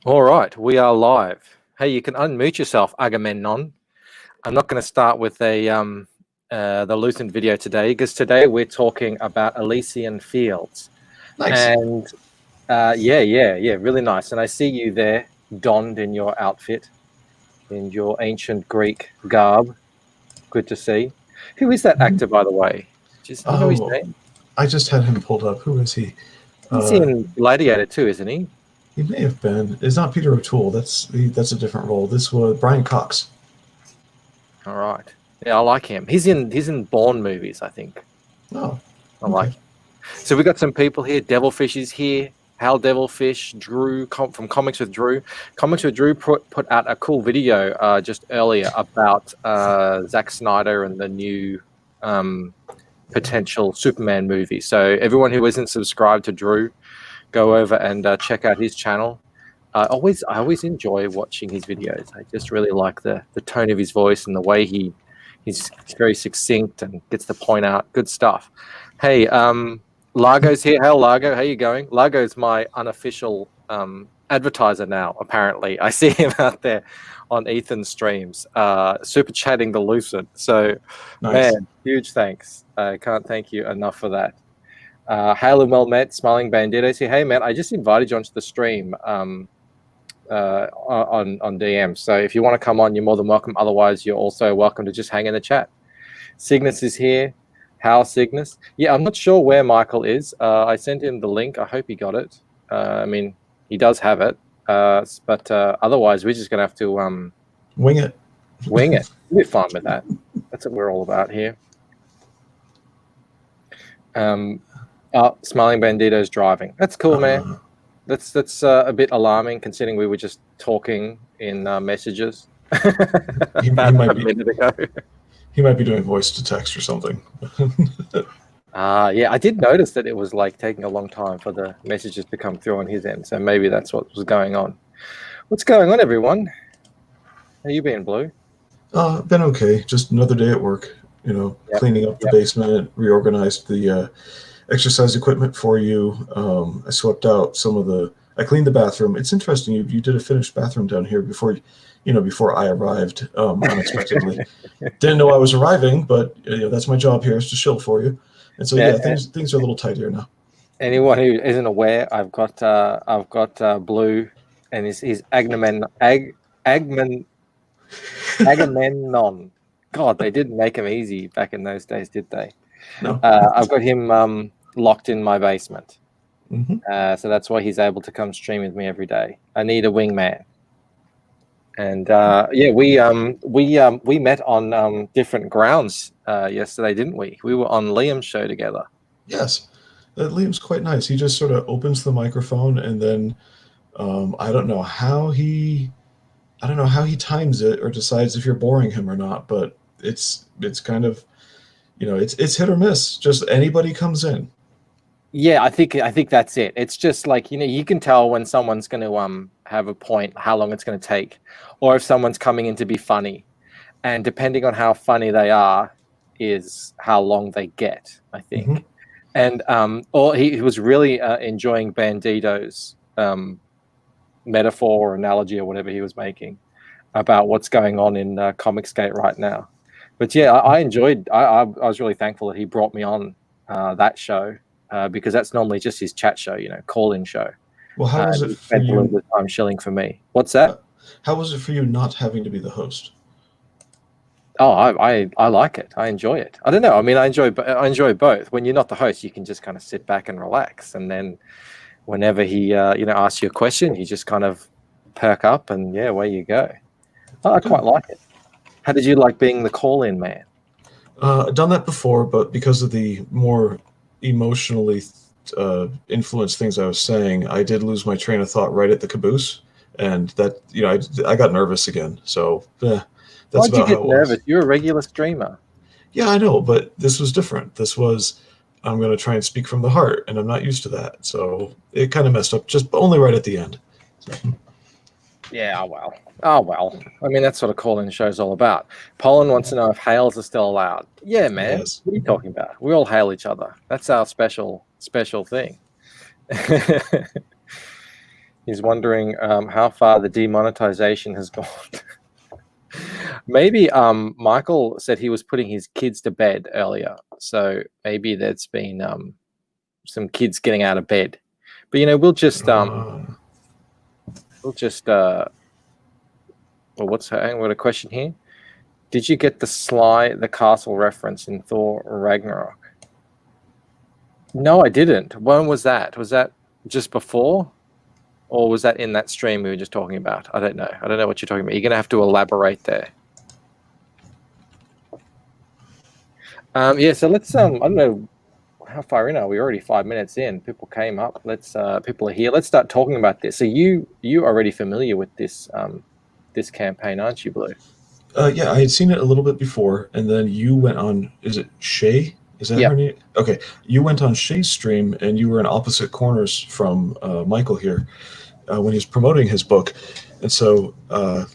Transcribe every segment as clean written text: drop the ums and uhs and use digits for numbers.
All right, we are live. Hey, you can unmute yourself, Agamemnon. I'm not going to start with the Lucent video today because today we're talking about Elysian fields. Nice. And yeah, really nice. And I see you there, donned in your outfit, in your ancient Greek garb. Good to see. Who is that actor, by the way? Do you know his name? I just had him pulled up. Who is he? He's in Gladiator too, isn't he? He may have been. It's not Peter O'Toole. That's a different role. This was Brian Cox. All right. Yeah, I like him. He's in Bourne movies, I think. Oh, I like him. So we got some people here. Devilfish is here. Hal Devilfish, Drew from Comics with Drew. Comics with Drew put out a cool video just earlier about Zack Snyder and the new potential Superman movie. So everyone who isn't subscribed to Drew, go over and check out his channel. I always enjoy watching his videos. I just really like the tone of his voice and the way he's very succinct and gets the point out. Good stuff. Hey, Largo's here. Hey, Largo, how you going? Largo's my unofficial advertiser now, apparently. I see him out there on Ethan's streams, super chatting the Lucent. So, nice. Man, huge thanks. I can't thank you enough for that. Halo Melmet, Smiling Banditos here. Hey, man, I just invited you onto the stream on DM. So if you want to come on, you're more than welcome. Otherwise, you're also welcome to just hang in the chat. Cygnus is here. How Cygnus? Yeah, I'm not sure where Michael is. I sent him the link. I hope he got it. I mean, he does have it. But otherwise, we're just going to have to wing it. Wing it. We're fine with that. That's what we're all about here. Smiling Bandito's driving. That's cool, man. That's a bit alarming considering we were just talking in messages he about might a minute ago. He might be doing voice to text or something. Yeah, I did notice that it was like taking a long time for the messages to come through on his end. So maybe that's what was going on. What's going on, everyone? How you been, Blue? Been okay. Just another day at work. You know, cleaning up the basement, reorganized the exercise equipment for you. I swept out I cleaned the bathroom. It's interesting. You did a finished bathroom down here before I arrived unexpectedly. Didn't know I was arriving, but that's my job here is to shill for you. And so things are a little tidier now. Anyone who isn't aware, I've got Blue, and he's Agamemnon. God, they didn't make him easy back in those days, did they? No. I've got him locked in my basement, so that's why he's able to come stream with me every day. I need a wingman. And we met on different grounds yesterday, didn't we? We were on Liam's show together. Yes, Liam's quite nice. He just sort of opens the microphone, and then I don't know how he times it or decides if you're boring him or not. But it's kind of it's hit or miss. Just anybody comes in. Yeah, I think that's it. It's just like you can tell when someone's going to have a point, how long it's going to take, or if someone's coming in to be funny, and depending on how funny they are, is how long they get. I think, and he was really enjoying Bandito's metaphor or analogy or whatever he was making about what's going on in Comicsgate right now. But yeah, I enjoyed. I was really thankful that he brought me on that show. Because that's normally just his chat show, call-in show. Well, how was it for spent you? A little bit of time shilling for me. What's that? How was it for you not having to be the host? Oh, I like it. I enjoy it. I don't know. I mean, I enjoy both. When you're not the host, you can just kind of sit back and relax, and then whenever he asks you a question, you just kind of perk up, and away you go. I quite like it. How did you like being the call-in man? I've done that before, but because of the more emotionally influenced things I was saying, I did lose my train of thought right at the caboose, and that I got nervous again. So that's Why'd about you get how it nervous? was. You're a regular streamer. Yeah, I know, but this was different. This was I'm going to try and speak from the heart, and I'm not used to that, so it kind of messed up. Just only right at the end. So. Yeah, oh well. I mean, that's what a call-in show is all about. Poland wants to know if hails are still allowed. Yeah, man. Yes. What are you talking about? We all hail each other. That's our special thing. He's wondering how far the demonetization has gone. Maybe Michael said he was putting his kids to bed earlier, so maybe there's been some kids getting out of bed. But we'll just well, what's her? What a question here. Did you get the castle reference in Thor Ragnarok? No, I didn't. When was that? Was that just before? Or was that in that stream we were just talking about? I don't know. I don't know what you're talking about. You're going to have to elaborate there. Yeah, so let's, I don't know, how far in are we? Already 5 minutes in. People came up. People are here. Let's start talking about this. So you already familiar with this this campaign, aren't you, Blue? Yeah, I had seen it a little bit before, and then you went on, is it Shay? Is that her name? Okay. You went on Shay's stream, and you were in opposite corners from Michael here when he was promoting his book. And so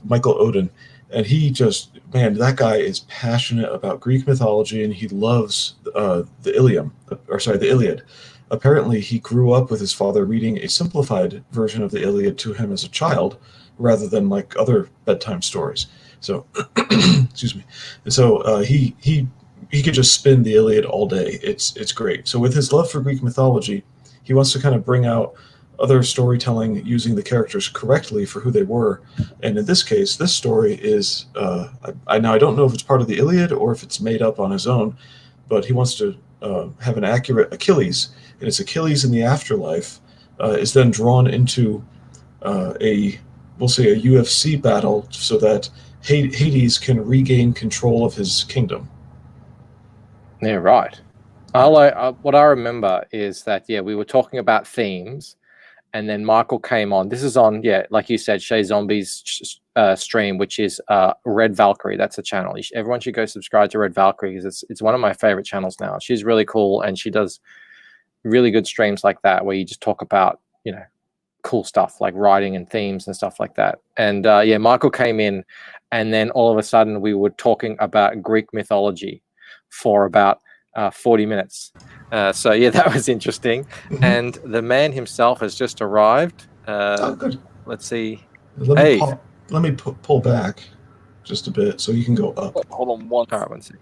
Michael Oden, and he just, man, that guy is passionate about Greek mythology, and he loves the Iliad. Apparently, he grew up with his father reading a simplified version of the Iliad to him as a child, rather than like other bedtime stories. So, excuse me. And so he could just spin the Iliad all day. It's great. So with his love for Greek mythology, he wants to kind of bring out other storytelling using the characters correctly for who they were. And in this case, this story is I don't know if it's part of the Iliad or if it's made up on his own, but he wants to have an accurate Achilles, and it's Achilles in the afterlife is then drawn into a UFC battle so that Hades can regain control of his kingdom. Yeah, right. What I remember is that, we were talking about themes, and then Michael came on. This is on, like you said, Shay Zombie's stream, which is Red Valkyrie. That's a channel. Everyone should go subscribe to Red Valkyrie because it's one of my favorite channels now. She's really cool, and she does really good streams like that where you just talk about, cool stuff like writing and themes and stuff like that. And Michael came in, and then all of a sudden we were talking about Greek mythology for about 40 minutes. So that was interesting. Mm-hmm. And the man himself has just arrived. Good. Let's see. Let me pull back just a bit so you can go up. Hold on one. All right, 1 second.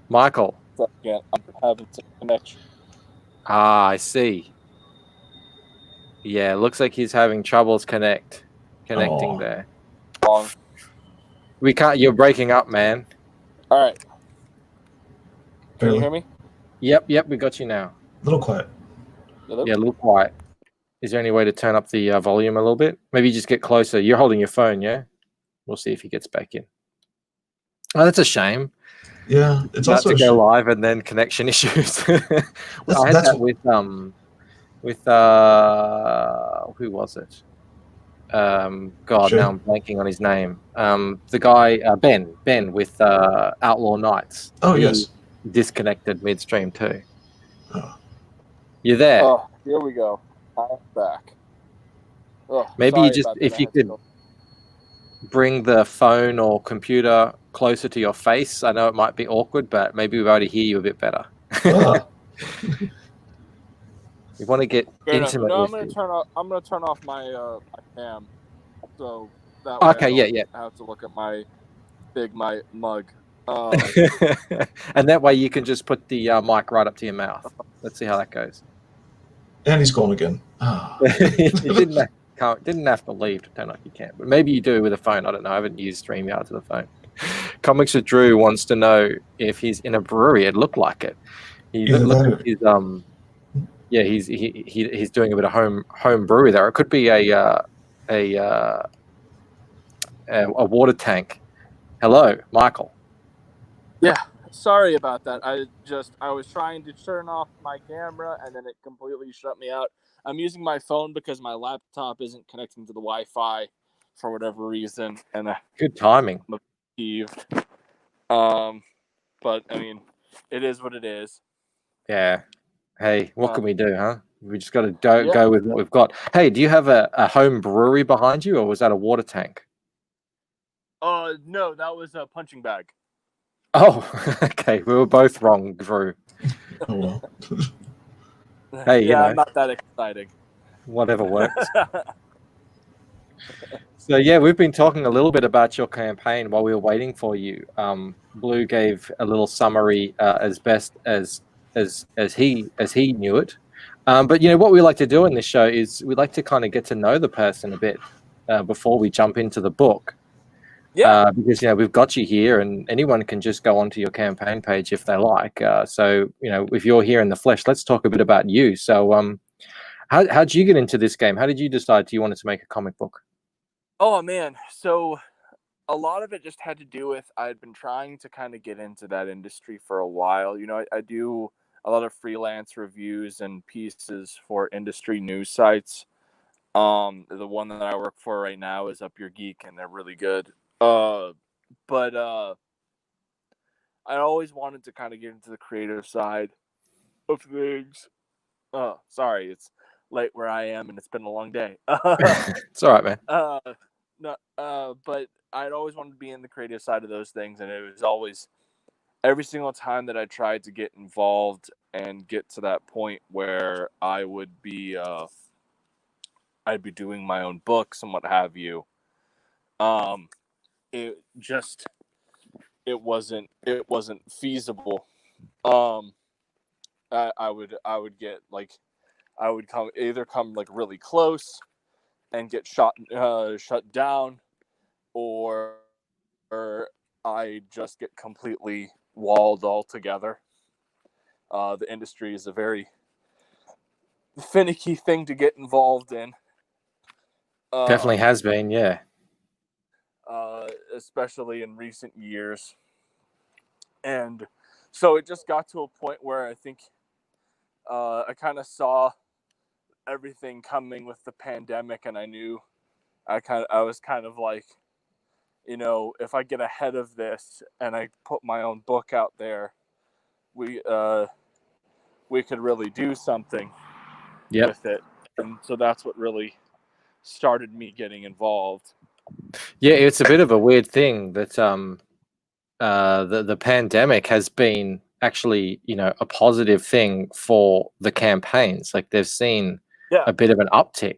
Michael. Yeah, I'm having some connection. I see. Yeah, looks like he's having troubles connecting there. Wrong. We can't. You're breaking up, man. All right. Can Barely. you hear me? Yep, we got you now. A little quiet. Hello? Yeah, a little quiet. Is there any way to turn up the volume a little bit? Maybe just get closer. You're holding your phone, yeah? We'll see if he gets back in. Oh, that's a shame. Yeah, it's About also to go live and then connection issues. I had that with who was it? God, Sure. now I'm blanking on his name. The guy Ben with Outlaw Knights. Oh, He yes. disconnected midstream too. Oh. You there? Oh, here we go. I'm back. Oh, Maybe sorry you just, about that. if you could bring the phone or computer closer to your face. I know it might be awkward, but maybe we'll be able to hear you a bit better. Ah. We want to get intimate. No, with I'm gonna turn off my my cam, so that Okay, way yeah. I have to look at my mug. And that way you can just put the mic right up to your mouth. Let's see how that goes. And he's gone again. Ah. You didn't have to leave to turn off your cam, but maybe you do with a phone. I don't know. I haven't used StreamYard to the phone. Comics with Drew wants to know if he's in a brewery. It looked like it. He's doing a bit of home brewery there. It could be a water tank. Hello, Michael. Yeah, sorry about that. I was trying to turn off my camera and then it completely shut me out. I'm using my phone because my laptop isn't connecting to the Wi-Fi for whatever reason, and Good timing. I'm peeved. But I mean, it is what it is. Yeah. Hey, what can we do, huh? We just got to go with what we've got. Hey, do you have a home brewery behind you, or was that a water tank? No, that was a punching bag. Oh, okay. We were both wrong, Drew. Oh, well. Hey, yeah, not that exciting. whatever works. So yeah, we've been talking a little bit about your campaign while we were waiting for you. Blue gave a little summary as best as he knew it. But you know what we like to do in this show is we like to kind of get to know the person a bit before we jump into the book. Yeah. Because you know we've got you here, and anyone can just go onto your campaign page if they like. So you know, if you're here in the flesh, let's talk a bit about you. So how did you get into this game? How did you decide you wanted to make a comic book? Oh man, so a lot of it just had to do with I had been trying to kind of get into that industry for a while. You know, I do a lot of freelance reviews and pieces for industry news sites. The one that I work for right now is Up Your Geek, and they're really good. But I always wanted to kind of get into the creative side of things. Oh, sorry, it's late where I am, and it's been a long day. It's all right, man. No, but I'd always wanted to be in the creative side of those things, and it was always every single time that I tried to get involved and get to that point where I would be, I'd be doing my own books and what have you. It just it wasn't feasible. I would get like I would come like really close and get shut down, or I just get completely walled altogether. The industry is a very finicky thing to get involved in. Definitely has been, yeah. Especially in recent years. And so it just got to a point where I think I kind of saw everything coming with the pandemic, and I knew I was kind of like, you know, if I get ahead of this and I put my own book out there, we could really do something with it. And so that's what really started me getting involved. Yeah, it's a bit of a weird thing that the pandemic has been actually, you know, a positive thing for the campaigns. Like they've seen a bit of an uptick.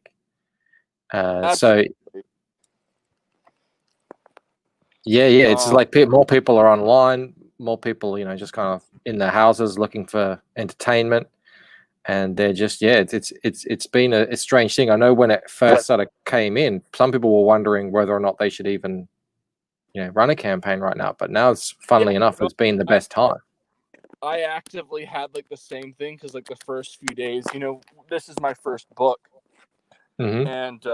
So yeah, it's like more people are online, more people, you know, just kind of in their houses looking for entertainment, and they're just it's been a strange thing. I know when it first sort of came in, some people were wondering whether or not they should even, you know, run a campaign right now, but now it's funnily enough, it's been the best time. I actively had like the same thing because like the first few days, you know, this is my first book, and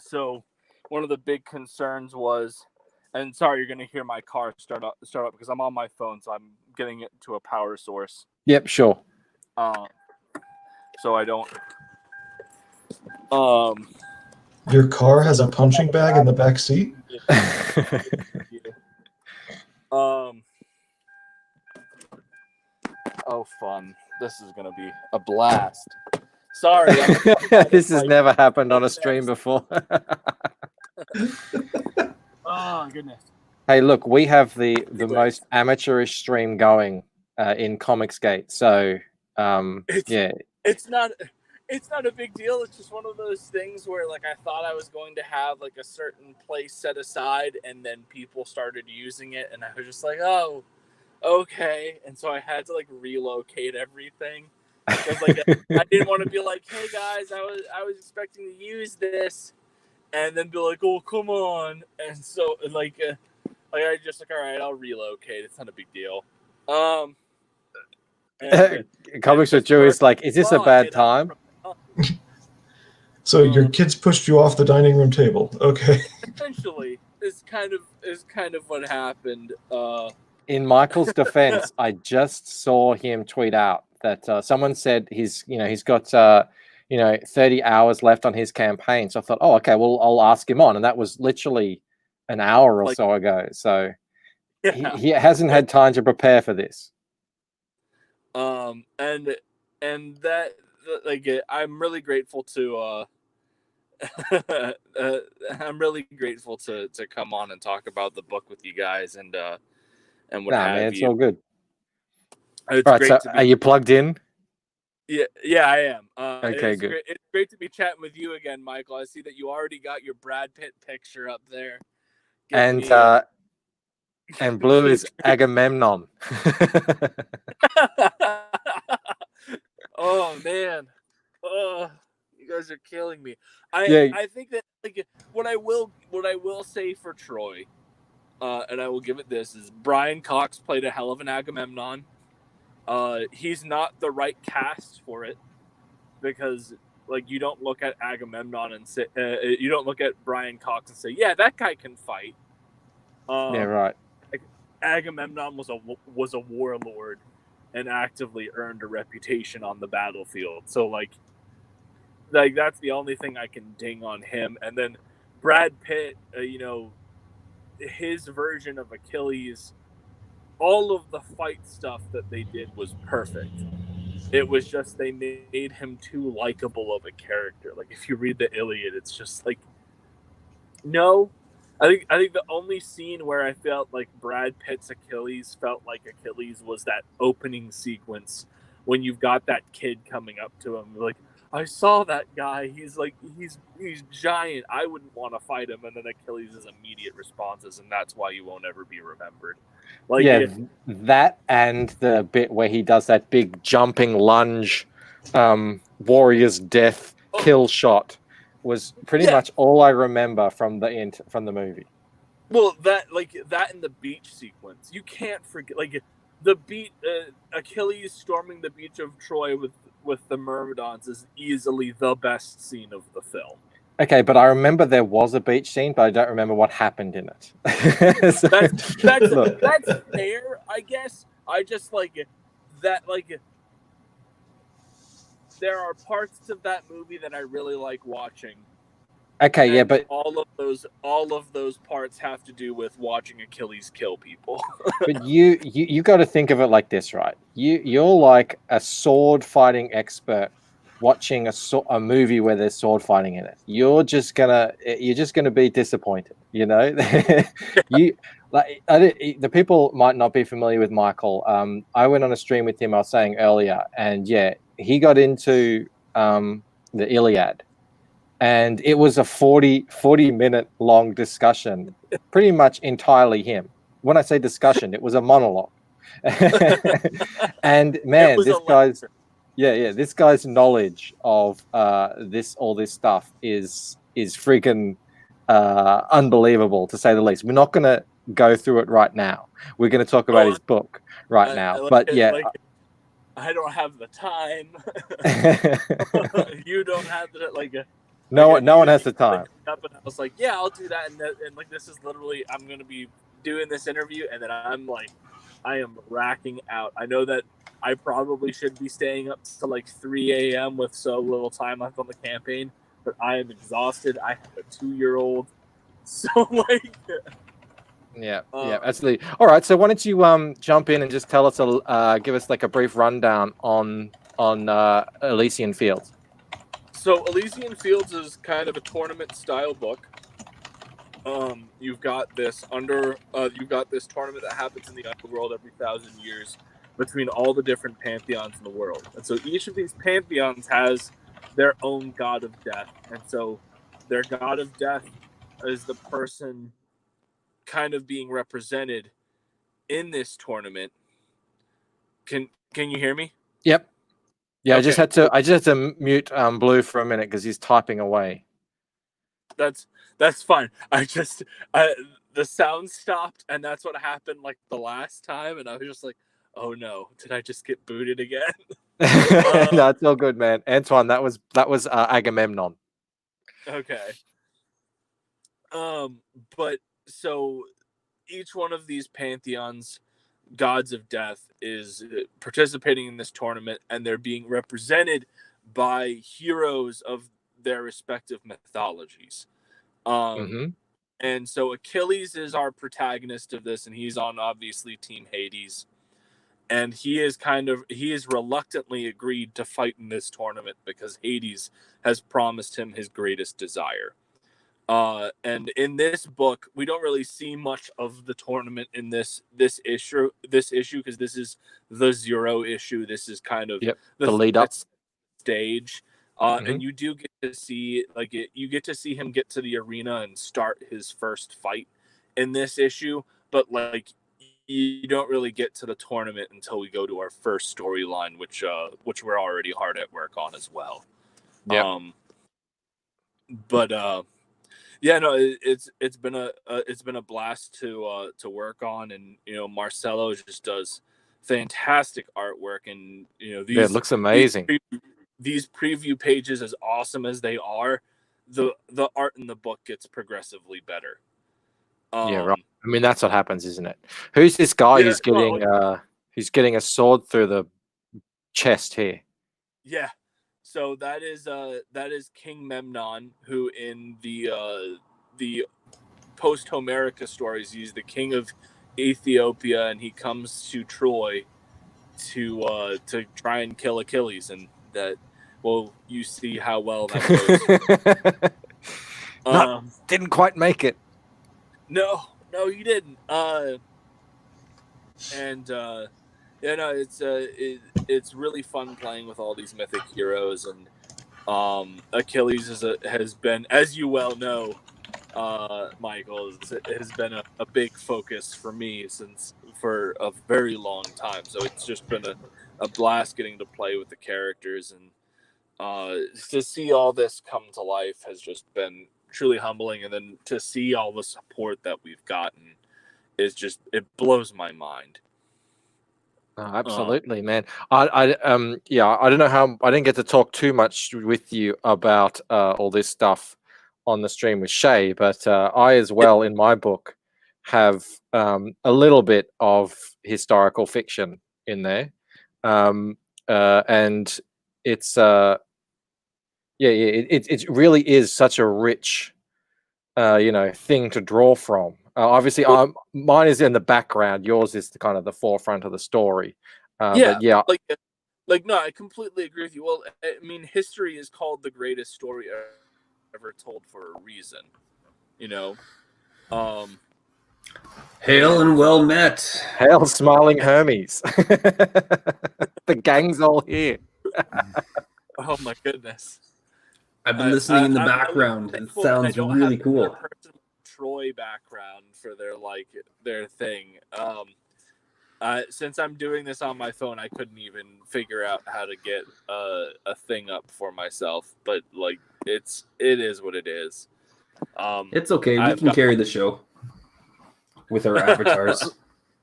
so one of the big concerns was, and sorry, you're gonna hear my car start up because I'm on my phone, so I'm getting it to a power source. Yep, sure. So I don't. Your car has a punching bag in the back seat. Oh, fun! This is gonna be a blast. Sorry, this has never happened on a stream before. Oh goodness! Hey, look, we have the most amateurish stream going in Comicsgate, so it's not a big deal. It's just one of those things where like I thought I was going to have like a certain place set aside, and then people started using it, and I was just like, oh, okay. And so I had to like relocate everything because like I didn't want to be like, hey guys, I was expecting to use this, and then be like, oh come on. And so like I just like, all right, I'll relocate. It's not a big deal. Comics with Drew is like, is this a bad time? So your kids pushed you off the dining room table. Okay. Essentially, is kind of what happened. In Michael's defense, I just saw him tweet out that someone said he's got 30 hours left on his campaign. So I thought, oh, okay, well, I'll ask him on, and that was literally an hour or so ago. So he hasn't had time to prepare for this. And that like I'm really grateful to I'm really grateful to come on and talk about the book with you guys and what have man, it's you. all good. It's all right, great so to be... are you plugged in? Yeah, I am. Okay, good. It's great to be chatting with you again, Michael. I see that you already got your Brad Pitt picture up there. Getting And me, and blue is Agamemnon. Oh man, oh, you guys are killing me. Yeah. I think that like what I will say for Troy, and I will give it this, is Brian Cox played a hell of an Agamemnon. He's not the right cast for it because like you don't look at Agamemnon and say you don't look at Brian Cox and say, yeah, that guy can fight. Yeah, right. Agamemnon was a warlord and actively earned a reputation on the battlefield. So like that's the only thing I can ding on him. And then Brad Pitt, his version of Achilles, all of the fight stuff that they did was perfect. It was just they made him too likable of a character. Like if you read the Iliad, it's just like no. I think the only scene where I felt like Brad Pitt's Achilles felt like Achilles was that opening sequence when you've got that kid coming up to him like, I saw that guy. He's giant. I wouldn't want to fight him. And then Achilles' immediate responses, and that's why you won't ever be remembered. Like yeah, that and the bit where he does that big jumping lunge, warrior's death kill shot was pretty much all I remember from the movie. Well, that in the beach sequence, you can't forget. Like the Achilles storming the beach of Troy with the Myrmidons is easily the best scene of the film. Okay, but I remember there was a beach scene, but I don't remember what happened in it. So, that's fair, I guess. I just like that. Like there are parts of that movie that I really like watching. Okay, yeah, but all of those parts have to do with watching Achilles kill people. But you got to think of it like this, right? You're like a sword fighting expert watching a movie where there's sword fighting in it. You're just gonna be disappointed, you know. You like the people might not be familiar with Michael. I went on a stream with him. I was saying earlier, and yeah, he got into the Iliad. And it was a 40 minute long discussion, pretty much entirely him. When I say discussion, it was a monologue. And man, this guy's knowledge of all this stuff is freaking unbelievable, to say the least. We're not going to go through it right now. We're going to talk about his book right now. But yeah. I don't have the time. You don't have the No one has the time. Up and I was like, yeah, I'll do that. And like, this is literally, I'm going to be doing this interview. And then I'm like, I am racking out. I know that I probably should be staying up to like 3 a.m. with so little time left on the campaign, but I am exhausted. I have a 2-year-old. So like, yeah, absolutely. All right. So why don't you jump in and just tell us, give us like a brief rundown on Elysian Fields. So Elysian Fields is kind of a tournament style book. You've got this tournament that happens in the underworld every 1,000 years between all the different pantheons in the world. And so each of these pantheons has their own god of death. And so their god of death is the person kind of being represented in this tournament. Can you hear me? Yep. Yeah, okay. I just had to mute Blue for a minute because he's typing away. That's fine. The sound stopped, and that's what happened like the last time, and I was just like, oh no, did I just get booted again? No, it's all good, man. Antoine, that was Agamemnon. Okay. But so each one of these pantheons, gods of death, is participating in this tournament, and they're being represented by heroes of their respective mythologies. And so Achilles is our protagonist of this, and he's on obviously Team Hades. And he is reluctantly agreed to fight in this tournament because Hades has promised him his greatest desire. And in this book, we don't really see much of the tournament in this issue because this is the 0 issue. This is kind of the lead up. stage. And you do get to see you get to see him get to the arena and start his first fight in this issue, but like you don't really get to the tournament until we go to our first storyline, which we're already hard at work on as well. Yeah. But yeah, no, it's been a blast to work on, and Marcelo just does fantastic artwork, and It looks amazing. These preview pages, as awesome as they are, the art in the book gets progressively better. Yeah, right. I mean, that's what happens, isn't it? Who's this guy who's getting a sword through the chest here? Yeah. So that is King Memnon, who in the post-Homerica stories, he's the king of Ethiopia, and he comes to Troy to try and kill Achilles, and that you see how well that goes. Didn't quite make it. No, he didn't. It's really fun playing with all these mythic heroes, and Achilles has been, as you well know, Michael, has been a big focus for me for a very long time. So it's just been a blast getting to play with the characters, and to see all this come to life has just been truly humbling. And then to see all the support that we've gotten it blows my mind. Absolutely, man. I don't know how I didn't get to talk too much with you about all this stuff on the stream with Shay, but I as well in my book have a little bit of historical fiction in there, and it's it really is such a rich thing to draw from. Obviously, mine is in the background. Yours is kind of the forefront of the story. But yeah, no, I completely agree with you. Well, I mean, history is called the greatest story ever told for a reason. Hail and well met. Hail, smiling Hermes. The gang's all here. Oh my goodness! I've been listening in the background. It sounds really cool. Troy background for their thing. Since I'm doing this on my phone, I couldn't even figure out how to get a thing up for myself. But it is what it is. It's okay. We can carry the show with our avatars.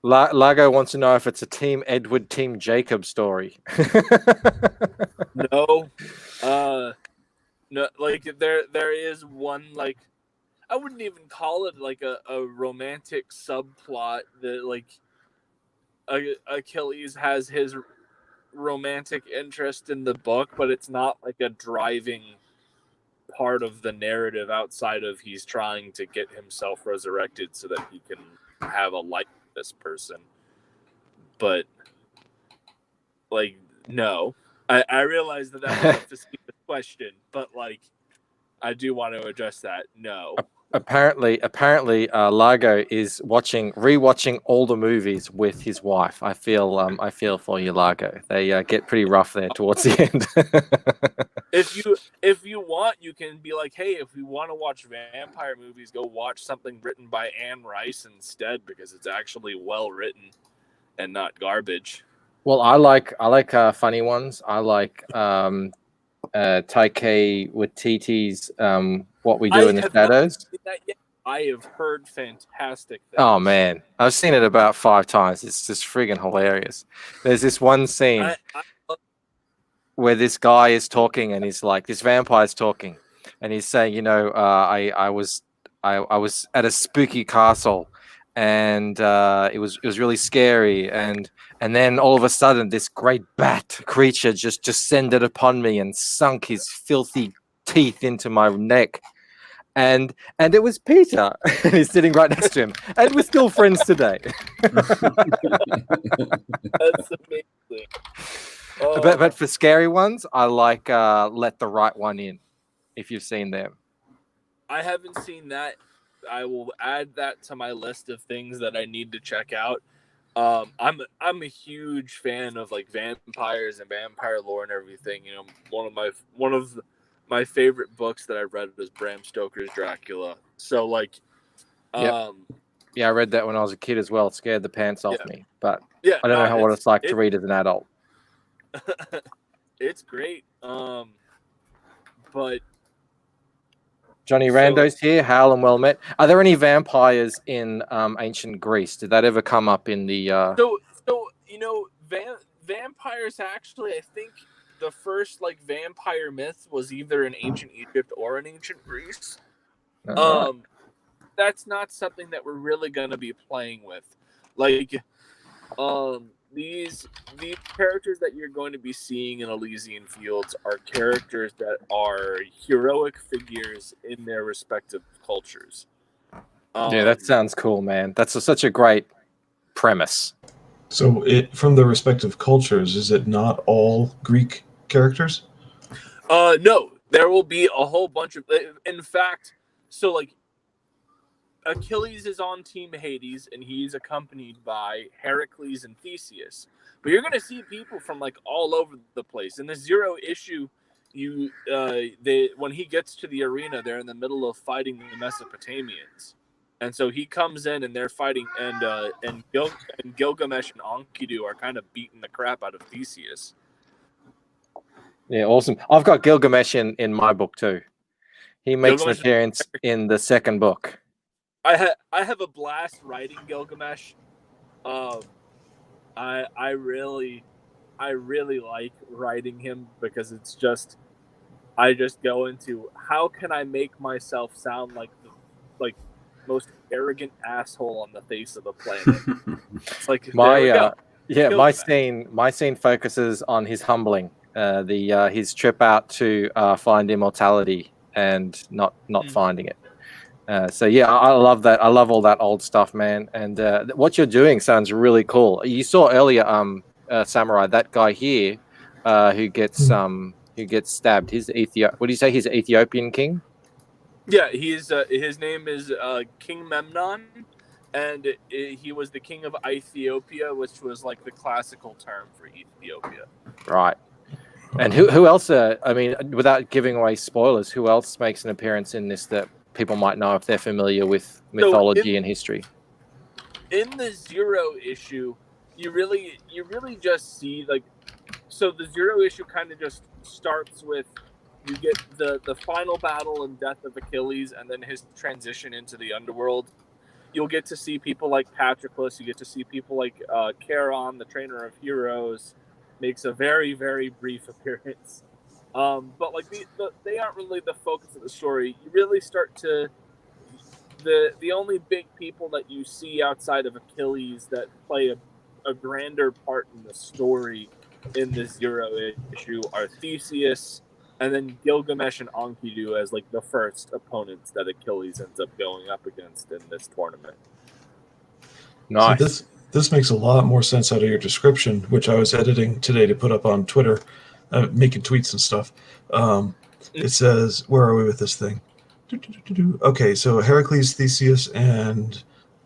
Lago wants to know if it's a Team Edward, Team Jacob story. No, no. There is one I wouldn't even call it a romantic subplot that Achilles has his romantic interest in the book, but it's not a driving part of the narrative outside of he's trying to get himself resurrected so that he can have a life with this person. But no, I realize that was a facetious question, but I do want to address that. No. Apparently, Largo is rewatching all the movies with his wife. I feel for you, Largo. They get pretty rough there towards the end. If you want, you can be like, hey, if we want to watch vampire movies, go watch something written by Anne Rice instead, because it's actually well written and not garbage. Well, I like funny ones. I like Taika Waititi's What We Do in the Shadows. I have heard fantastic things. Oh man, I've seen it about 5 times. It's just friggin' hilarious. There's this one scene where this guy is talking, and he's like, this vampire's talking, and he's saying, I was at a spooky castle, and it was really scary, and then all of a sudden this great bat creature just descended upon me and sunk his filthy teeth into my neck, and it was Peter. He's sitting right next to him, and we're still friends today. That's amazing. Oh. But for scary ones, I like Let the Right One In, if you've seen them. I haven't seen that. I will add that to my list of things that I need to check out. I'm a huge fan of like vampires and vampire lore and everything. You know, one of my favorite books that I read was Bram Stoker's Dracula. So like, Yeah, I read that when I was a kid as well. It scared the pants off me, but yeah, I don't know what it's like to read as an adult. It's great. But Johnny Rando's here. Hail and well met. Are there any vampires in ancient Greece? Did that ever come up in the? So you know, vampires actually, I think the first like vampire myth was either in ancient Egypt or in ancient Greece. Right. That's not something that we're really going to be playing with. Like, these characters that you're going to be seeing in Elysian Fields are characters that are heroic figures in their respective cultures. Yeah, that sounds cool, man. That's such a great premise. So, from the respective cultures, is it not all Greek characters? No, there will be a whole bunch of. In fact, so like, Achilles is on Team Hades, and he's accompanied by Heracles and Theseus. But you're going to see people from like all over the place. In the Zero issue, when he gets to the arena, they're in the middle of fighting the Mesopotamians, and so he comes in and they're fighting, and Gilgamesh and Enkidu are kind of beating the crap out of Theseus. Yeah, awesome. I've got Gilgamesh in my book too. He makes an appearance in the second book. I have a blast writing Gilgamesh. I really like writing him because it's just, I just go into how can I make myself sound like the most arrogant asshole on the face of the planet. It's like my scene focuses on his humbling, his trip out to find immortality and not finding it. So yeah, I love that. I love all that old stuff, man. And what you're doing sounds really cool. You saw earlier, Samurai, that guy here, who gets stabbed. He's what do you say? He's an Ethiopian king. Yeah, he's his name is King Memnon, and he was the king of Ethiopia, which was like the classical term for Ethiopia. Right. And who else? I mean, without giving away spoilers, who else makes an appearance in this that people might know if they're familiar with mythology and history? In the Zero issue, you really just see like, so the Zero issue kind of just starts with, you get the final battle and death of Achilles, and then his transition into the underworld. You'll get to see people like Patroclus. You get to see people like Charon, the trainer of heroes, makes a very, very brief appearance. But like they aren't really the focus of the story. You really start to the only big people that you see outside of Achilles that play a grander part in the story in the Zero issue are Theseus, and then Gilgamesh and Enkidu as like the first opponents that Achilles ends up going up against in this tournament. Nice. So this makes a lot more sense out of your description, which I was editing today to put up on Twitter, making tweets and stuff. It says, where are we with this thing? Okay, so Heracles, Theseus, and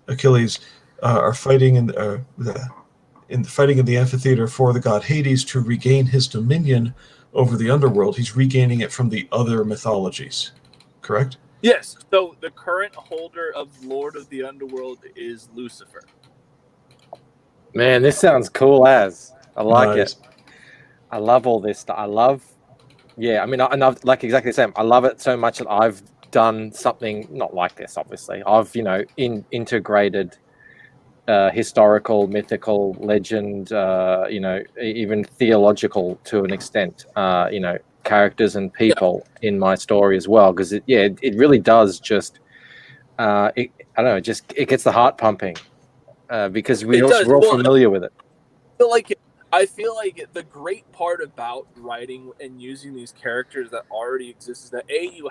Achilles are fighting in the amphitheater for the god Hades to regain his dominion over the underworld. He's regaining it from the other mythologies, correct? Yes. So the current holder of Lord of the Underworld is Lucifer. Man, this sounds cool as. I like it. I love all this stuff. I mean, I've like exactly the same. I love it so much that I've done something not like this, obviously. I've, integrated historical, mythical, legend, even theological to an extent, characters and people in my story as well. Because it really does just, it gets the heart pumping because we're all familiar with it. I feel like the great part about writing and using these characters that already exist is that you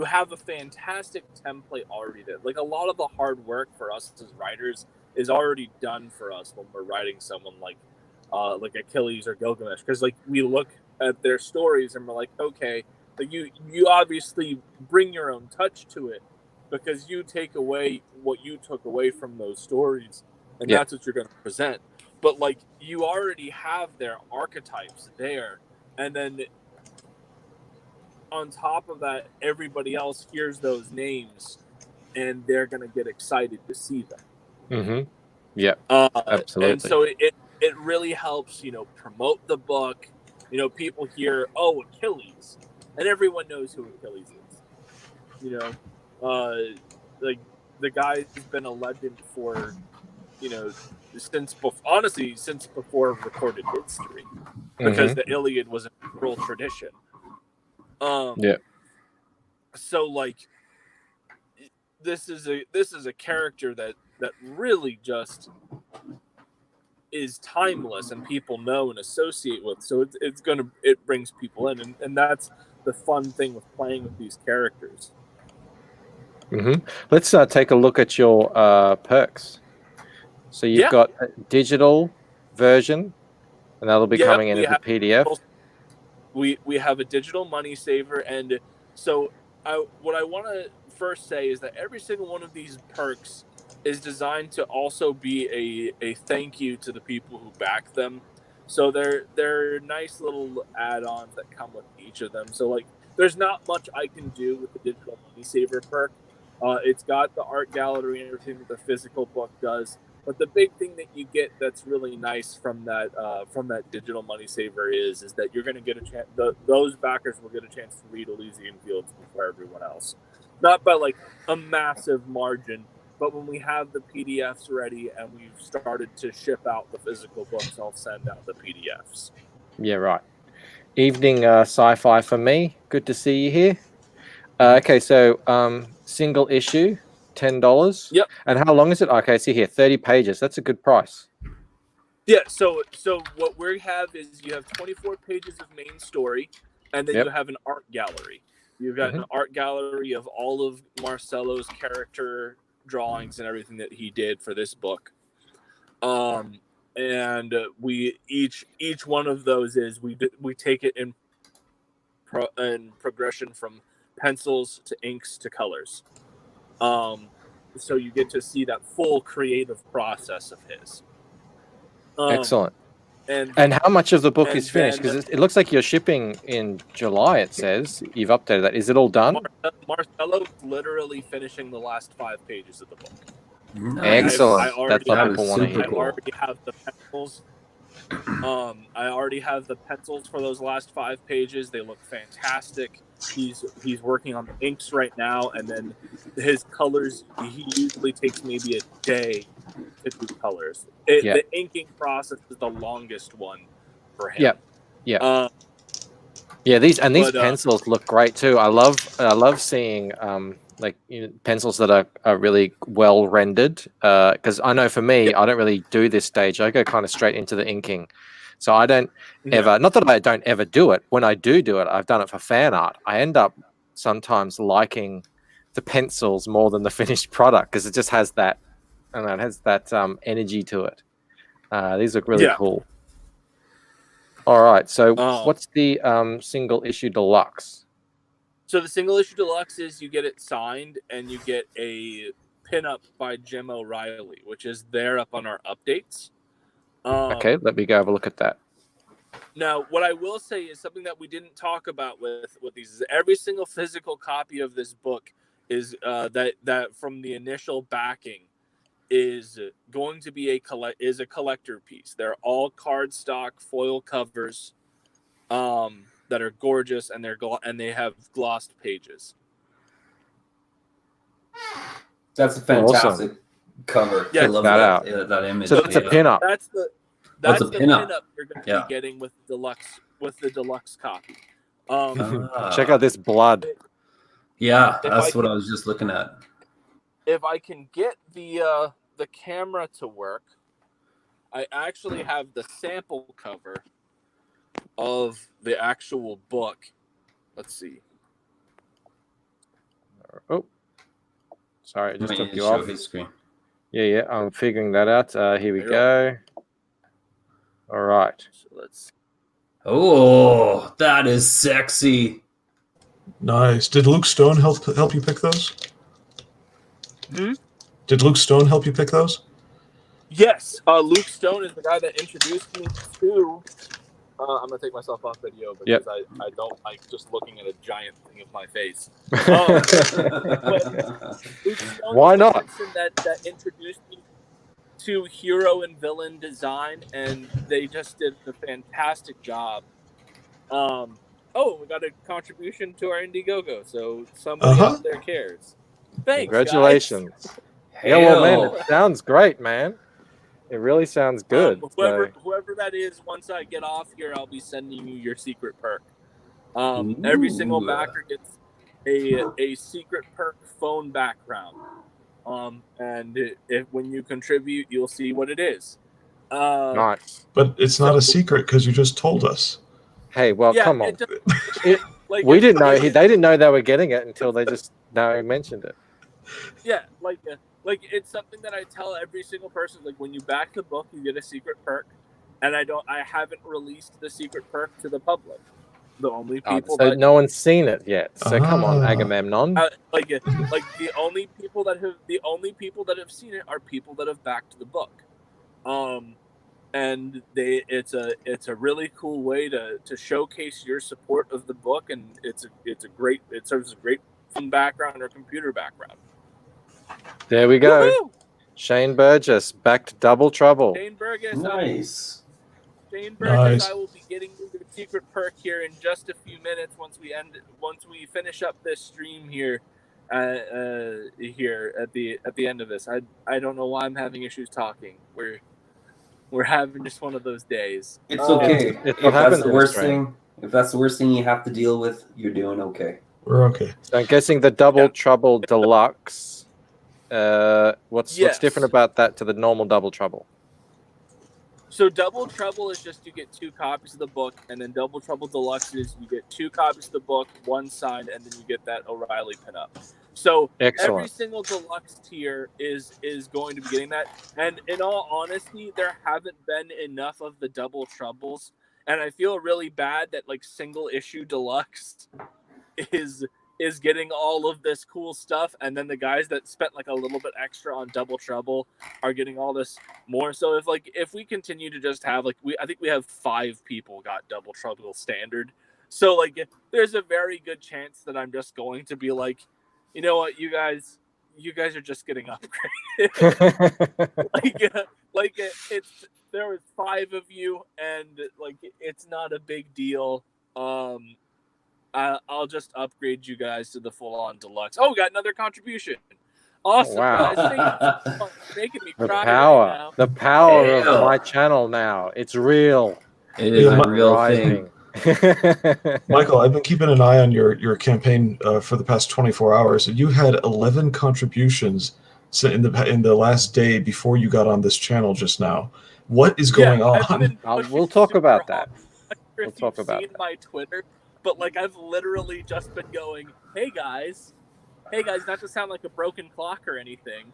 have a fantastic template already there. Like a lot of the hard work for us as writers is already done for us when we're writing someone like Achilles or Gilgamesh, because like we look at their stories and we're like, okay, like you obviously bring your own touch to it because you take away what you took away from those stories. and that's what you're going to present. But like, you already have their archetypes there, and then on top of that, everybody else hears those names, and they're going to get excited to see them. Mm-hmm. Yeah, absolutely. And so it really helps, promote the book. People hear, oh, Achilles, and everyone knows who Achilles is. Like the guy's been a legend for, since before recorded history, because the Iliad was an oral tradition. So like, this is a character that really just is timeless and people know and associate with. So it brings people in, and that's the fun thing with playing with these characters. Let's take a look at your perks. So you've got a digital version, and that'll be coming in as a PDF. We have a digital money saver, and so what I want to first say is that every single one of these perks is designed to also be a thank you to the people who back them. So they're nice little add-ons that come with each of them. So like, there's not much I can do with the digital money saver perk. It's got the art gallery and everything that the physical book does. But the big thing that you get that's really nice from that digital money saver is that you're going to get a chance. Those backers will get a chance to read Elysian Fields before everyone else, not by like a massive margin. But when we have the PDFs ready and we've started to ship out the physical books, I'll send out the PDFs. Yeah, right. Evening sci-fi for me. Good to see you here. Okay, so single issue, $10. Yep. And how long is it? Okay, see here, 30 pages. That's a good price. Yeah. So what we have is you have 24 pages of main story, and then you have an art gallery. You've got an art gallery of all of Marcelo's character drawings and everything that he did for this book. And we each one of those is we take it in progression from pencils to inks to colors. So you get to see that full creative process of his. Excellent. And how much of the book is finished? Because it looks like you're shipping in July, it says. You've updated that. Is it all done? Marcelo's literally finishing the last 5 pages of the book. Excellent. That's what people want to hear. I already have the pencils. I already have the pencils for those last 5 pages. They look fantastic. He's working on the inks right now, and then his colors, he usually takes maybe a day to do colors. The inking process is the longest one for him. These pencils look great too. I love seeing pencils that are really well rendered, because I know for me, I don't really do this stage. I go kind of straight into the inking. So I don't ever, not that I don't ever do it. When I do it, I've done it for fan art. I end up sometimes liking the pencils more than the finished product, because it just has that, I don't know, it has that energy to it. These look really cool. All right. So what's the single issue deluxe? So the single issue deluxe is you get it signed and you get a pinup by Jim O'Reilly, which is there up on our updates. Okay, let me go have a look at that. Now, what I will say is something that we didn't talk about with these is every single physical copy of this book is that from the initial backing is going to be a collector piece. They're all cardstock foil covers that are gorgeous, and they have glossed pages. That's a fantastic cover. Yeah, I love that image. So that's a pinup. That's the pinup you're going to be getting with the deluxe copy. Check out this blood. Yeah, that's what I was just looking at. If I can get the camera to work, I actually have the sample cover of the actual book. Let's see. Oh, sorry, I just took you off his screen. Yeah, I'm figuring that out. Here we go. All right. So let's. Oh, that is sexy. Nice. Did Luke Stone help you pick those? Did Luke Stone help you pick those? Yes, Luke Stone is the guy that introduced me to. I'm gonna take myself off video because I don't like just looking at a giant thing of my face. Luke Stone Why was the not? person that introduced me to hero and villain design, and they just did a fantastic job. We got a contribution to our Indiegogo, so somebody out there cares. Thanks, Congratulations. guys. Yeah, well, man, it sounds great, man. It really sounds good. Whoever that is, once I get off here, I'll be sending you your secret perk. Every single backer gets a secret perk phone background. And when you contribute, you'll see what it is. Nice. But it's not a secret because you just told us. Hey, well, come on. We didn't know. They didn't know they were getting it until they just mentioned it. Yeah, like it's something that I tell every single person. Like when you back the book, you get a secret perk, and I haven't released the secret perk to the public. The only people no one's seen it yet. So come on, Agamemnon. The only people that have seen it are people that have backed the book. And it's a really cool way to showcase your support of the book, and it serves as a great phone background or computer background. There we go. Woo-hoo! Shane Burgess back to Double Trouble. Shane Burgess, nice. I will be getting you the secret perk here in just a few minutes once we finish up this stream here. Here at the end of this, I don't know why I'm having issues talking. We're having just one of those days. It's okay. If that's the worst thing you have to deal with, you're doing okay. We're okay. So I'm guessing the Double Trouble Deluxe. What's different about that to the normal Double Trouble? So Double Trouble is just you get 2 copies of the book, and then Double Trouble Deluxe is you get 2 copies of the book, 1 signed, and then you get that O'Reilly pinup. So every single deluxe tier is going to be getting that. And in all honesty, there haven't been enough of the Double Troubles, and I feel really bad that like single issue deluxe is getting all of this cool stuff, and then the guys that spent like a little bit extra on Double Trouble are getting all this more. So if we continue to just have I think we have 5 people got Double Trouble standard. So like there's a very good chance that I'm just going to be like, you know what, you guys are just getting upgraded. There was 5 of you, and like it's not a big deal. I'll just upgrade you guys to the full-on deluxe. Oh, we got another contribution. Awesome, wow. Guys. Thank you. Making me cry right now. The power of my channel now. It's real. It is a real thing. Michael, I've been keeping an eye on your campaign for the past 24 hours. You had 11 contributions in the last day before you got on this channel just now. What is going on? We'll talk about that. We'll talk about that. My Twitter, but like I've literally just been going, hey guys, not to sound like a broken clock or anything.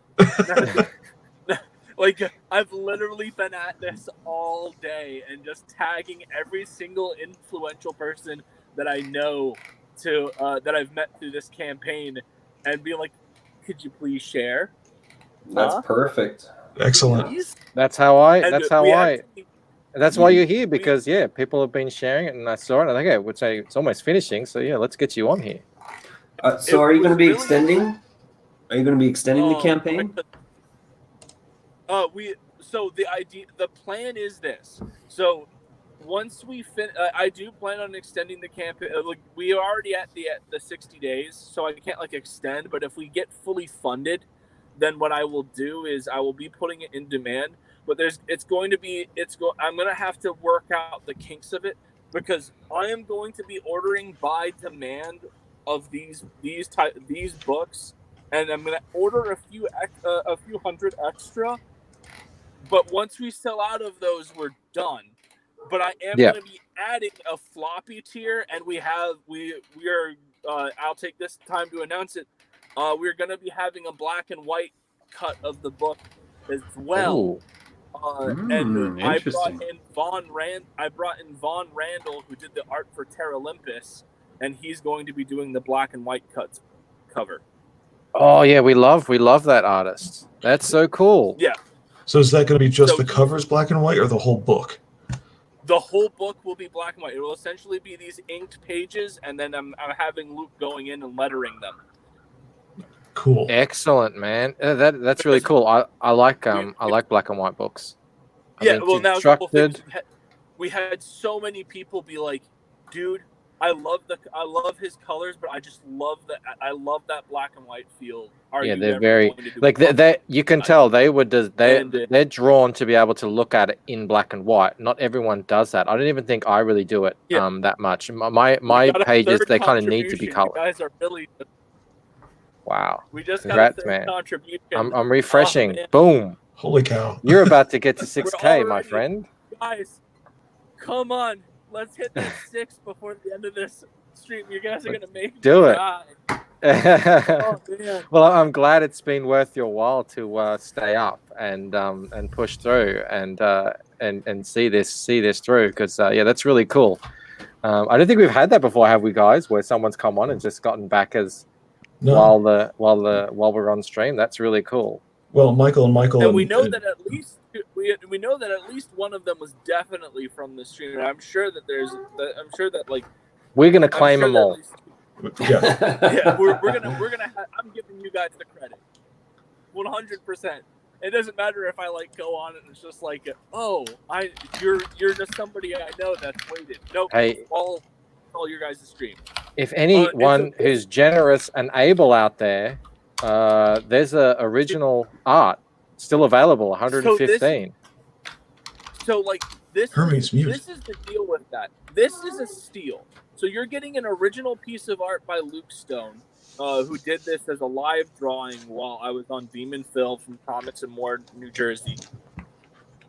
Like I've literally been at this all day and just tagging every single influential person that I know that I've met through this campaign, and be like, could you please share? That's perfect. Excellent. Please? That's why you're here, because people have been sharing it, and I saw it. I think I would say it's almost finishing, so let's get you on here. So are you going to be extending? Are you going to be extending the campaign? The plan is this. So once we I do plan on extending the campaign. We are already at the 60 days, so I can't extend. But if we get fully funded, then what I will do is I will be putting it in demand. But I'm going to have to work out the kinks of it, because I am going to be ordering by demand of these books, and I'm going to order a few hundred extra. But once we sell out of those, we're done. But I am going to be adding a floppy tier, and we are. I'll take this time to announce it. We're going to be having a black and white cut of the book as well. And I brought in Vaughn Randall, who did the art for Terra Olympus, and he's going to be doing the black and white cuts cover. Oh yeah, we love that artist. That's so cool. Yeah. So is that going to be just So the covers black and white, or the whole book? The whole book will be black and white. It will essentially be these inked pages, and then I'm having Luke going in and lettering them. Cool. Excellent, man. That's really cool. I like black and white books. Yeah, well, now structured. We had so many people be like, "Dude, I love his colors, but I just love that black and white feel." They're very like they. You can tell they're drawn to be able to look at it in black and white. Not everyone does that. I don't even think I really do it that much. My pages, they kind of need to be colored. You guys are really wow. We just Congrats, got a third man. contribution. I'm refreshing. Oh, boom. Holy cow! You're about to get to 6K, my friend. Guys, come on. Let's hit that 6 before the end of this stream. You guys are going to make do me it. die. Oh, man. Well, I'm glad it's been worth your while to stay up and push through and see this through, because that's really cool. I don't think we've had that before, have we, guys? Where someone's come on and just gotten backers while we're on stream. That's really cool. Well, Michael, and we know that at least one of them was definitely from the stream. I'm sure that like we're gonna claim them all. Yeah, we're gonna. I'm giving you guys the credit, 100%. It doesn't matter if I like go on and it's just like, oh, you're just somebody I know that's waited. Nope, hey, all your guys' stream. If anyone who's generous and able out there, there's a original art still available, 115. So like this Hermes music. This is the deal with that. This is a steal. So you're getting an original piece of art by Luke Stone, who did this as a live drawing while I was on Demon Phil from Comics and More, New Jersey.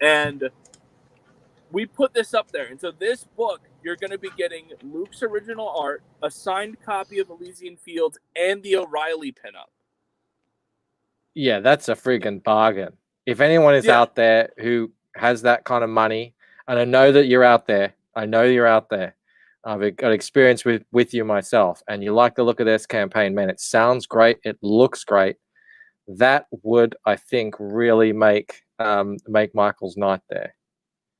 And we put this up there. And so this book, you're going to be getting Luke's original art, a signed copy of Elysian Fields, and the O'Reilly pinup. Yeah, that's a friggin' bargain. If anyone is out there who has that kind of money, and I know that you're out there, I've got experience with you myself, and you like the look of this campaign, man, it sounds great, it looks great. That would, I think, really make Michael's night there.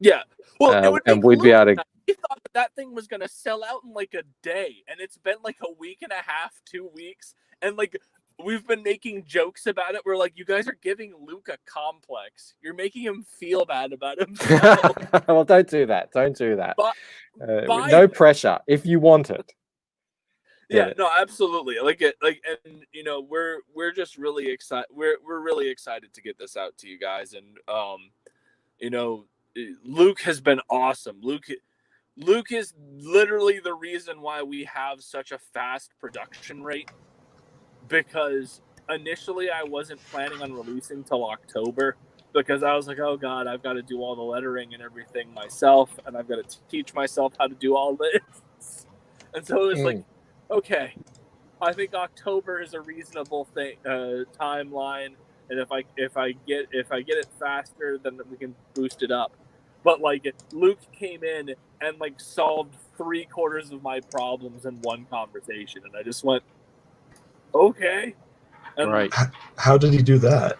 Yeah. Well, it would and we'd be able to. We thought that thing was going to sell out in like a day, and it's been like a week and a half, 2 weeks, and like we've been making jokes about it. We're like, you guys are giving Luke a complex. You're making him feel bad about himself. Well, don't do that. Don't do that. No pressure. If you want it. Yeah, no, absolutely. And you know, we're just really excited. We're really excited to get this out to you guys, and you know, Luke has been awesome. Luke is literally the reason why we have such a fast production rate, because initially I wasn't planning on releasing till October, because I was like, oh God, I've got to do all the lettering and everything myself, and I've got to teach myself how to do all this. And so it was like, okay, I think October is a reasonable timeline, and if I get it faster, then we can boost it up. But like Luke came in and like solved 3/4 of my problems in one conversation, and I just went, okay. And right. How did he do that?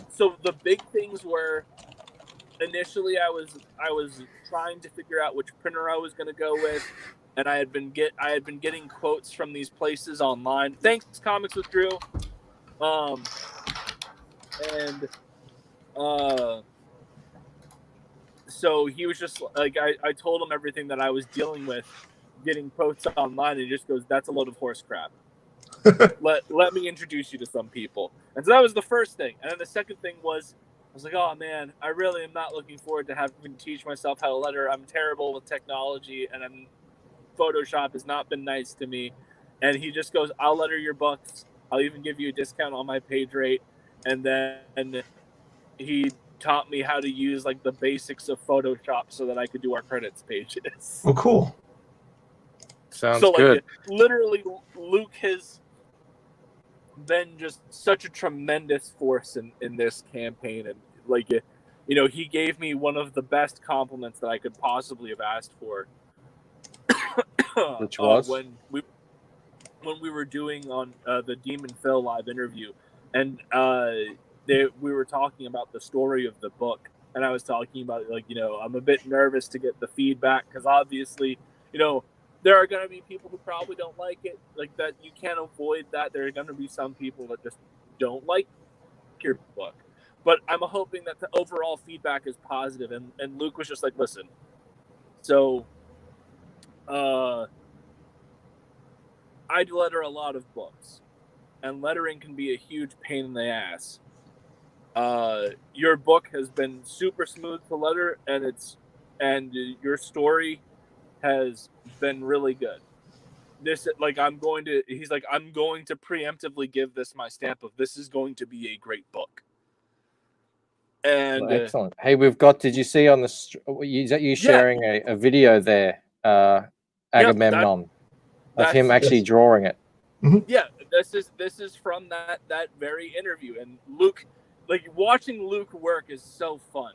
So the big things were, initially I was trying to figure out which printer I was going to go with, and I had been getting quotes from these places online. Thanks, Comics with Drew. So he was just like, I told him everything that I was dealing with, getting quotes online, and he just goes, "That's a load of horse crap. let me introduce you to some people." And so that was the first thing. And then the second thing was, I was like, oh man, I really am not looking forward to having to teach myself how to letter. I'm terrible with technology, and Photoshop has not been nice to me. And he just goes, I'll letter your books. I'll even give you a discount on my page rate. And then he taught me how to use like the basics of Photoshop so that I could do our credits pages. Oh, cool. Sounds good. Literally, Luke has been just such a tremendous force in this campaign, and like, you know, he gave me one of the best compliments that I could possibly have asked for. Which was when we were doing on the Demon Phil live interview, and we were talking about the story of the book, and I was talking about, like, I'm a bit nervous to get the feedback because obviously, there are going to be people who probably don't like it, like that. You can't avoid that. There are going to be some people that just don't like your book, but I'm hoping that the overall feedback is positive. And Luke was just like, listen, so I letter a lot of books, and lettering can be a huge pain in the ass. Your book has been super smooth to letter, and your story has been really good. He's like, I'm going to preemptively give this my stamp of this is going to be a great book. And well, excellent. Hey, did you see on you sharing a video there, Agamemnon, of him actually drawing it? Mm-hmm. Yeah, this is from that very interview. And Luke, like, watching Luke work is so fun.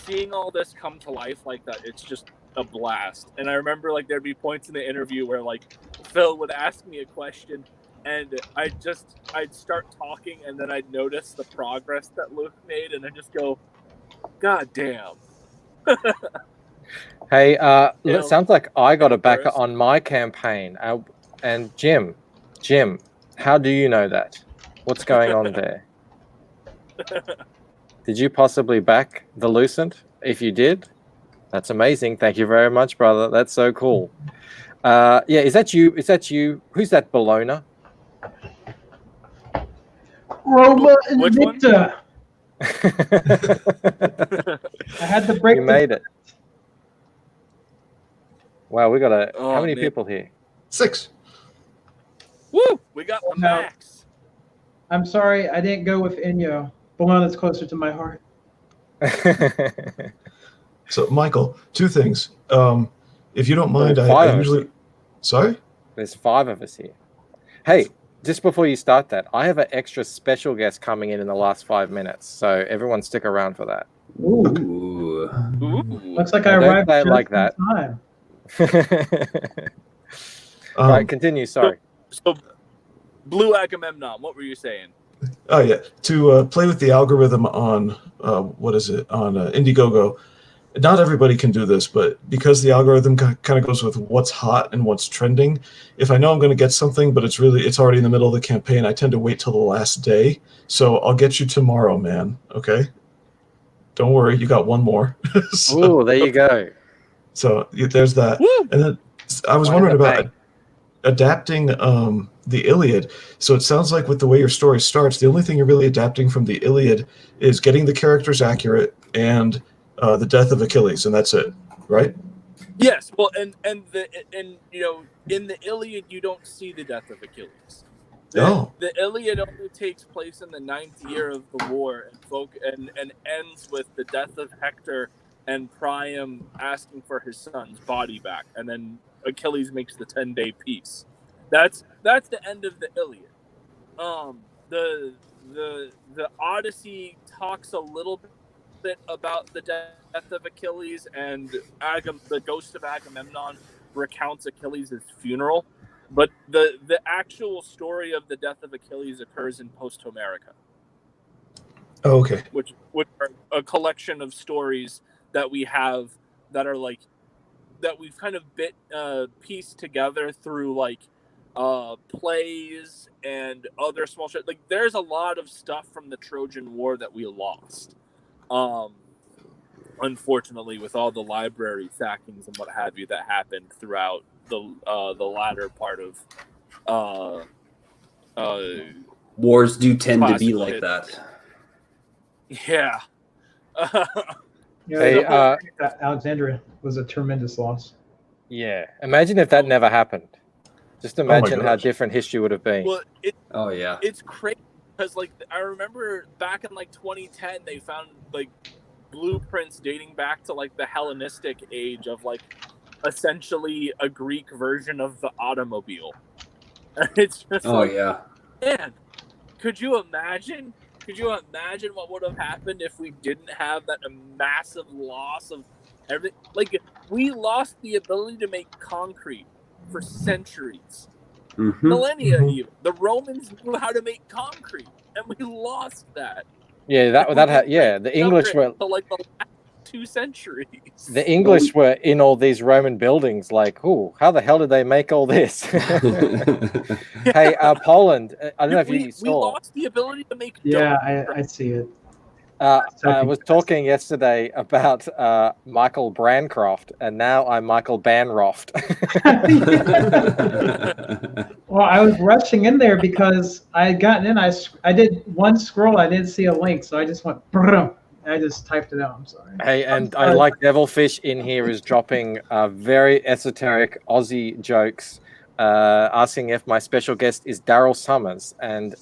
Seeing all this come to life like that, it's just a blast. And I remember, like, there'd be points in the interview where, like, Phil would ask me a question, and I'd start talking, and then I'd notice the progress that Luke made, and I'd just go, God damn. Hey, it sounds like I got a backer on my campaign. And Jim, how do you know that? What's going on there? Did you possibly back the Lucent? If you did, that's amazing. Thank you very much, brother. That's so cool. Yeah, is that you? Who's that Bologna? Roma and Which Victor. I had to break. You made it. Wow, we got how many man. people here? 6. Woo! We got the max. I'm sorry, I didn't go with Inyo. Bologna's closer to my heart. So, Michael, 2 things. If you don't mind, There's I usually... Sorry? There's 5 of us here. Hey, just before you start that, I have an extra special guest coming in the last 5 minutes, so everyone stick around for that. Ooh. Ooh. Looks like I arrived just like in that. time. All right, continue. Sorry. So, Blue Agamemnon, what were you saying? Oh, yeah. To play with the algorithm on, on Indiegogo, not everybody can do this, but because the algorithm kind of goes with what's hot and what's trending, if I know I'm going to get something, but it's already in the middle of the campaign, I tend to wait till the last day. So I'll get you tomorrow, man. Okay? Don't worry, you got one more. Oh, there you go. So there's that. Woo! And then I was wondering about adapting the Iliad. So it sounds like with the way your story starts, the only thing you're really adapting from the Iliad is getting the characters accurate and the death of Achilles, and that's it, right? Yes. Well, and in the Iliad, you don't see the death of Achilles. The Iliad only takes place in the 9th year of the war and ends with the death of Hector and Priam asking for his son's body back, and then Achilles makes the 10-day peace. That's the end of the Iliad. The Odyssey talks a little bit about the death of Achilles, and the ghost of Agamemnon recounts Achilles' funeral. But the actual story of the death of Achilles occurs in Post-Homerica. Oh, okay. Which are a collection of stories that we have that are like that we've kind of pieced together through like plays and other small shit. Like there's a lot of stuff from the Trojan War that we lost. Unfortunately, with all the library sackings and what have you that happened throughout the latter part of wars do tend to be like that. Yeah. Hey, Alexandria was a tremendous loss. Yeah. Imagine if that never happened. Just imagine how gosh. different history would have been. Well, Oh yeah. it's crazy because like I remember back in like 2010 they found like blueprints dating back to like the Hellenistic age of like essentially a Greek version of the automobile. It's just yeah. Man, could you imagine what would have happened if we didn't have that massive loss of everything? Like we lost the ability to make concrete for centuries. millennia. Mhm. Even the Romans knew how to make concrete, and we lost that. Yeah, the English were to like the last 2 centuries. the English were in all these Roman buildings. Like, oh, how the hell did they make all this? Hey, Poland. I don't know if you saw. We lost the ability to make. Yeah, I see it. I was talking yesterday about Michael Brancroft, and now I'm Michael Banroft. Well, I was rushing in there because I had gotten in. I did one scroll. I didn't see a link, so I just went. Brum, I just typed it out. I'm sorry. Hey, and I like Devilfish in here is dropping very esoteric Aussie jokes, asking if my special guest is Daryl Summers, and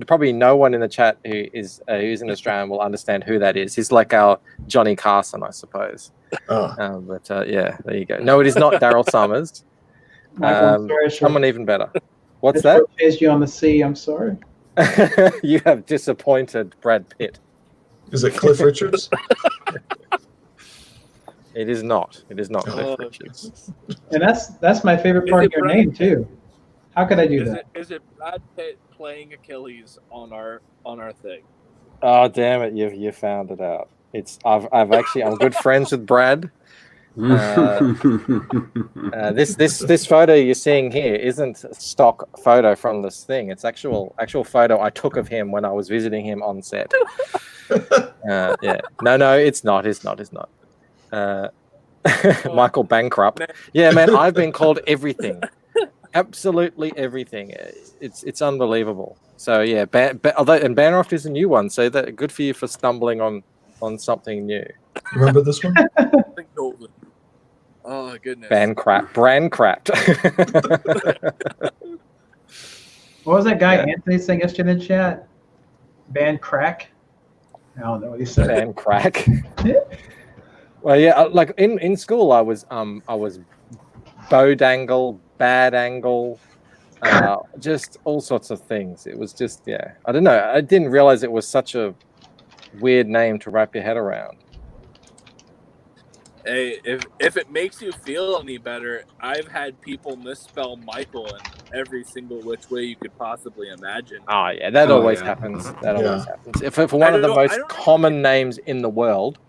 probably no one in the chat who's in Australian will understand who that is. He's like our Johnny Carson, I suppose. But yeah, there you go. No, it is not Daryl Summers. Michael, I'm sorry, someone even better. What's I that? chased you on the sea. I'm sorry. You have disappointed Brad Pitt. Is it Cliff Richards? It is not. It is not Cliff Richards. And that's my favorite part of your name too. How could I do that? Is it Brad Pitt playing Achilles on our thing? Oh damn it! You found it out. I'm good friends with Brad. This photo you're seeing here isn't a stock photo from this thing. It's actual photo I took of him when I was visiting him on set. Yeah. No, it's not. Michael Bankrupt. Yeah, man, I've been called everything. Absolutely everything. It's unbelievable. So yeah, and Banroft is a new one. So that good for you for stumbling on something new. Remember this one? Oh goodness. What was that guy Anthony saying yesterday in the chat? Ban crack? I don't know what he said. Ban crack. Well, yeah, like in school, I was bowed angle, bad angle, just all sorts of things. It was just I don't know. I didn't realize it was such a weird name to wrap your head around. Hey, if it makes you feel any better, I've had people misspell Michael in every single which way you could possibly imagine. Oh yeah, that always happens. That always happens. If for one of the most common names in the world.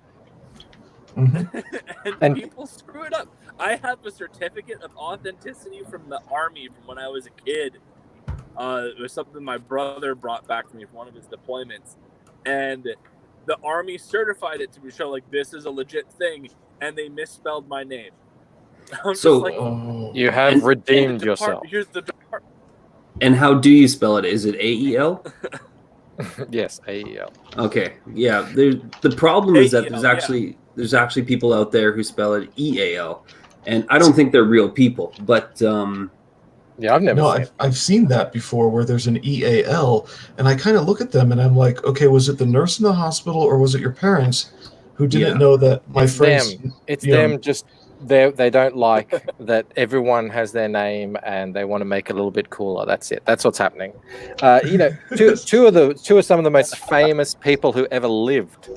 and people screw it up. I have a certificate of authenticity from the Army from when I was a kid. It was something my brother brought back to me from one of his deployments, and the Army certified it to show like this is a legit thing, and they misspelled my name. You have redeemed yourself. Here's the And how do you spell it? Is it AEL? Yes, AEL. Okay, yeah. The problem is that there's actually people out there who spell it EAL, and I don't think they're real people. But I've never. No, I've seen that before, where there's an EAL, and I kind of look at them and I'm like, okay, was it the nurse in the hospital or was it your parents who didn't know that it's friends? It's them. Just they don't like that everyone has their name and they want to make it a little bit cooler. That's it. That's what's happening. Two of some of the most famous people who ever lived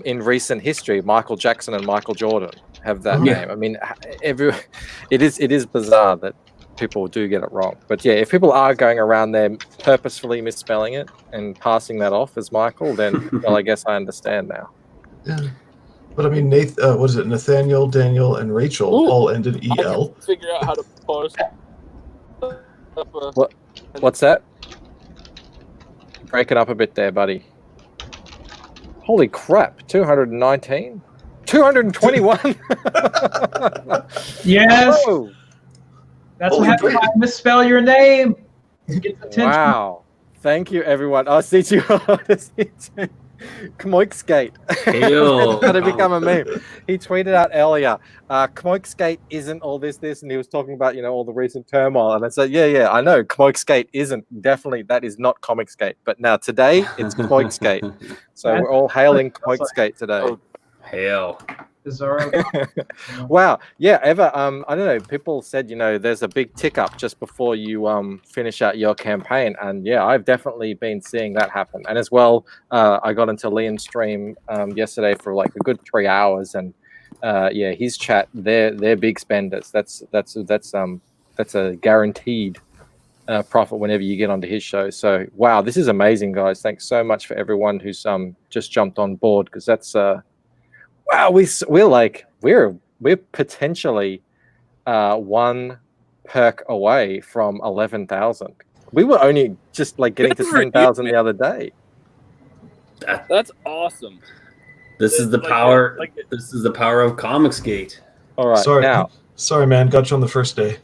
in recent history, Michael Jackson and Michael Jordan, have that name. I mean, it is bizarre that people do get it wrong. But yeah, if people are going around there purposefully misspelling it and passing that off as Michael, then well, I guess I understand now. Yeah. But I mean, what is it? Nathaniel, Daniel, and Rachel all end in EL. I can figure out how to post. What's that? Break it up a bit there, buddy. Holy crap! 219, 221. Yes. Whoa. That's what happens when I misspell your name. Wow. Thank you, everyone. Oh, C2. Kmoikskate. That's going to become a meme. He tweeted out earlier, Kmoikskate isn't all this, and he was talking about, all the recent turmoil. And I said, yeah, I know. Kmoikskate isn't. Definitely, that is not Comic-Skate. But now, today, it's Kmoikskate. So we're all hailing Kmoikskate today. Oh, hail. Wow. Yeah, Eva, I don't know. People said, there's a big tick up just before you finish out your campaign. And yeah, I've definitely been seeing that happen. And as well, I got into Liam's stream yesterday for like a good 3 hours. And his chat, they're big spenders. That's a guaranteed profit whenever you get onto his show. So wow, this is amazing, guys. Thanks so much for everyone who's just jumped on board, because that's wow, we're potentially one perk away from 11,000. We were only just like getting to 10,000 the other day. That's awesome. This is the power. This is the power of Comicsgate. All right, sorry, man, got you on the first day.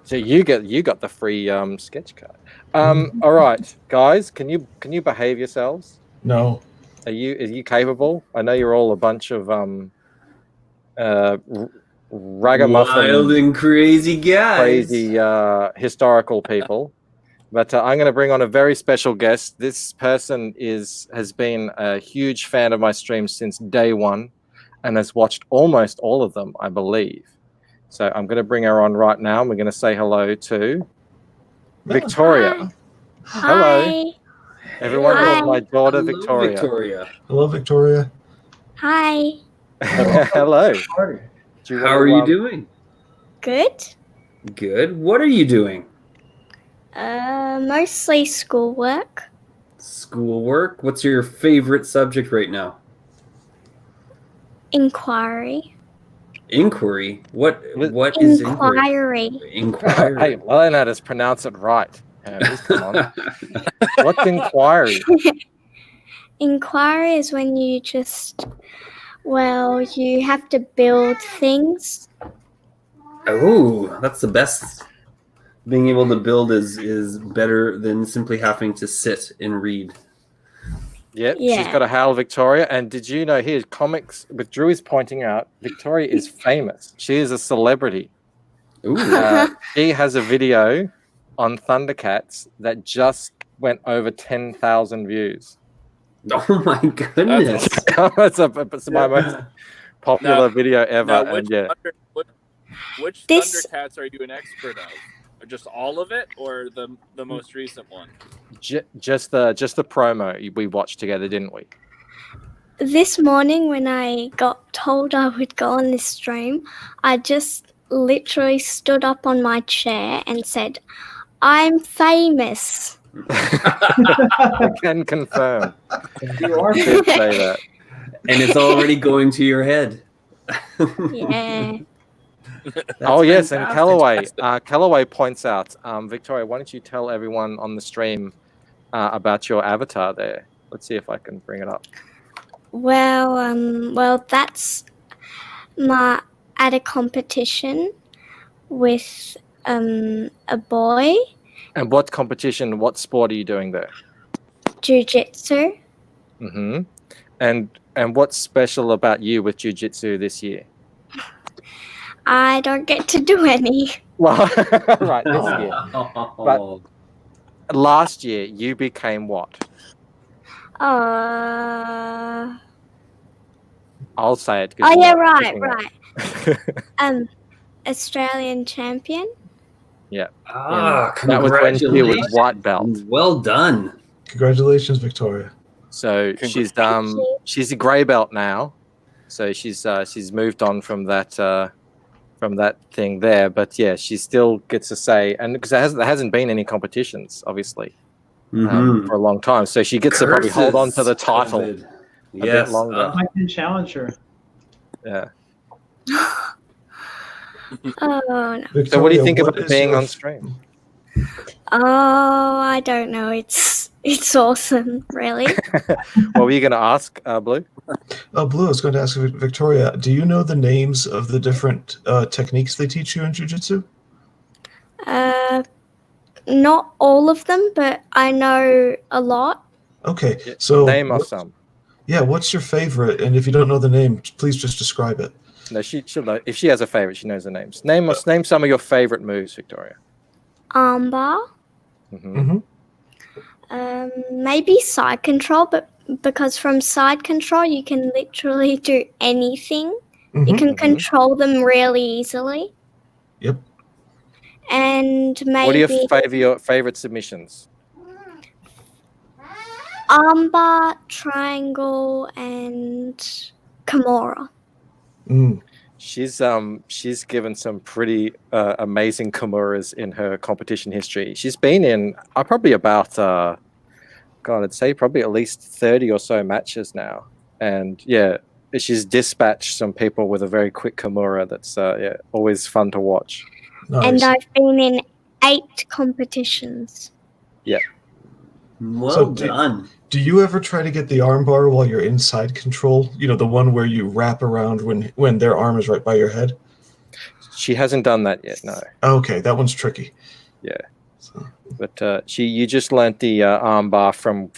So you got the free sketch card. All right, guys, can you behave yourselves? No. Are you capable? I know you're all a bunch of ragamuffin, wild and crazy guys, crazy historical people. But I'm going to bring on a very special guest. This person has been a huge fan of my streams since day one, and has watched almost all of them, I believe. So I'm going to bring her on right now. And we're going to say hello to Victoria. Hi. Hello. Hi. Everyone calls my daughter Hello, Victoria. Hello, Victoria. Hi. Hello. How are you doing? Good. Good. What are you doing? Mostly schoolwork. Schoolwork. What's your favorite subject right now? Inquiry. Inquiry. What is inquiry? Inquiry. Hey, learn how to pronounce it right. Come on. What's inquiry? Inquiry is when you you have to build things. Oh, that's the best. Being able to build is better than simply having to sit and read. Yep, yeah. She's got a hail Victoria. And did you know, here's comics, but Drew is pointing out, Victoria is famous. She is a celebrity. Ooh. She has a video on Thundercats that just went over 10,000 views. Oh my goodness. It's my most popular video ever. Which Thundercats are you an expert of? Just all of it, or the most recent one? Just the promo we watched together, didn't we? This morning when I got told I would go on this stream, I just literally stood up on my chair and said, "I'm famous." I can confirm. You are did say that. And it's already going to your head. Yeah. Oh yes, and Callaway points out, Victoria, why don't you tell everyone on the stream about your avatar there? Let's see if I can bring it up. Well, that's at a competition with a boy. And what competition? What sport are you doing there? Jiu-jitsu. Mm-hmm. And what's special about you with jiu-jitsu this year? I don't get to do any. Well, right, this year. But last year, you became what? I'll say it. Oh, yeah, right. Australian champion. Yeah. That was when she was white belt. Well done. Congratulations, Victoria. So she's a grey belt now. So she's moved on from that thing there, but yeah, she still gets a say, and because there hasn't been any competitions, obviously, for a long time, so she gets to probably hold on to the title a bit longer. I can challenge her. Yeah. Oh no. Victoria, so what do you think about being on stream? Oh, I don't know. It's awesome, really. What were you going to ask, Blue? Blue, I was going to ask Victoria, do you know the names of the different techniques they teach you in jiu-jitsu? Not all of them, but I know a lot. Okay, so name off some. Yeah, what's your favorite? And if you don't know the name, please just describe it. No, she'll know. If she has a favorite, she knows the names. Name some of your favorite moves, Victoria. Armbar. Mm-hmm. Maybe side control, but because from side control you can literally do anything. Mm-hmm. You can control them really easily. Yep. And maybe. What are your favorite submissions? Armbar, triangle, and Kimura. she's given some pretty amazing Kimuras in her competition history. She's been in probably about I'd say probably at least 30 or so matches now. And yeah, she's dispatched some people with a very quick Kimura that's always fun to watch. Nice. And I've been in 8 competitions. Yeah. Well done. Do you ever try to get the arm bar while you're in side control? You know, the one where you wrap around when their arm is right by your head? She hasn't done that yet, no. Okay, that one's tricky. Yeah. So. But you just learnt the arm bar from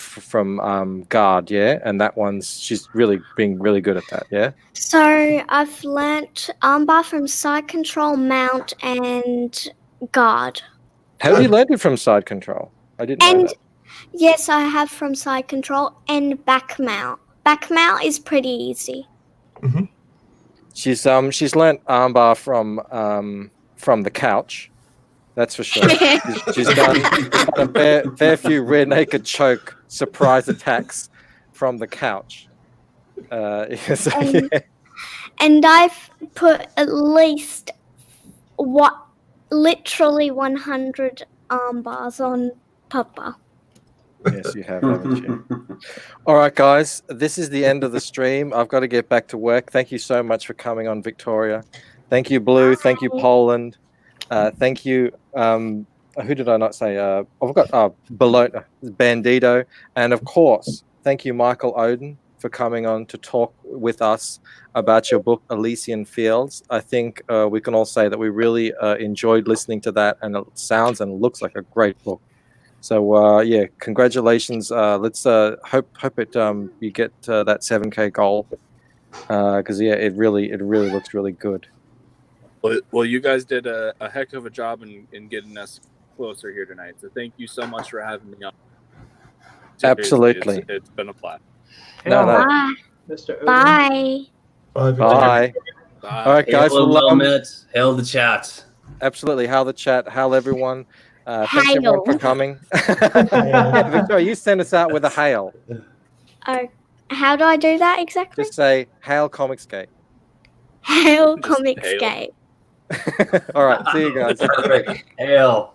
guard, yeah? And that she's really being really good at that, yeah? So I've learnt armbar from side control, mount, and guard. Have you learned it from side control? I didn't know that. Yes, I have from side control and back mount. Back mount is pretty easy. Mm-hmm. She's learnt armbar from the couch. That's for sure. she's done a fair few rear naked choke surprise attacks from the couch. And I've put at least literally 100 arm bars on Papa. Yes, you have, haven't you? All right, guys, this is the end of the stream. I've got to get back to work. Thank you so much for coming on, Victoria. Thank you, Blue. Thank you, Poland. Thank you. Who did I not say? I've got Bologna, Bandito. And of course, thank you, Michael Oden, for coming on to talk with us about your book, Elysian Fields. I think we can all say that we really enjoyed listening to that, and it sounds and looks like a great book. So yeah, congratulations. Let's hope it you get that 7K goal, because yeah, it really looks really good. Well, you guys did a heck of a job in getting us closer here tonight. So thank you so much for having me on. Seriously, Absolutely, it's been a blast. Bye. Mr. Oden. Bye. Bye. All right, guys. Hail the chat. Absolutely, hail the chat. Hail everyone. Thanks everyone for coming. Yeah, Victoria, you send us out with a hail. How do I do that exactly? Just say hail Comicsgate. Hail Comicsgate. All right, see you guys. Perfect. Hail.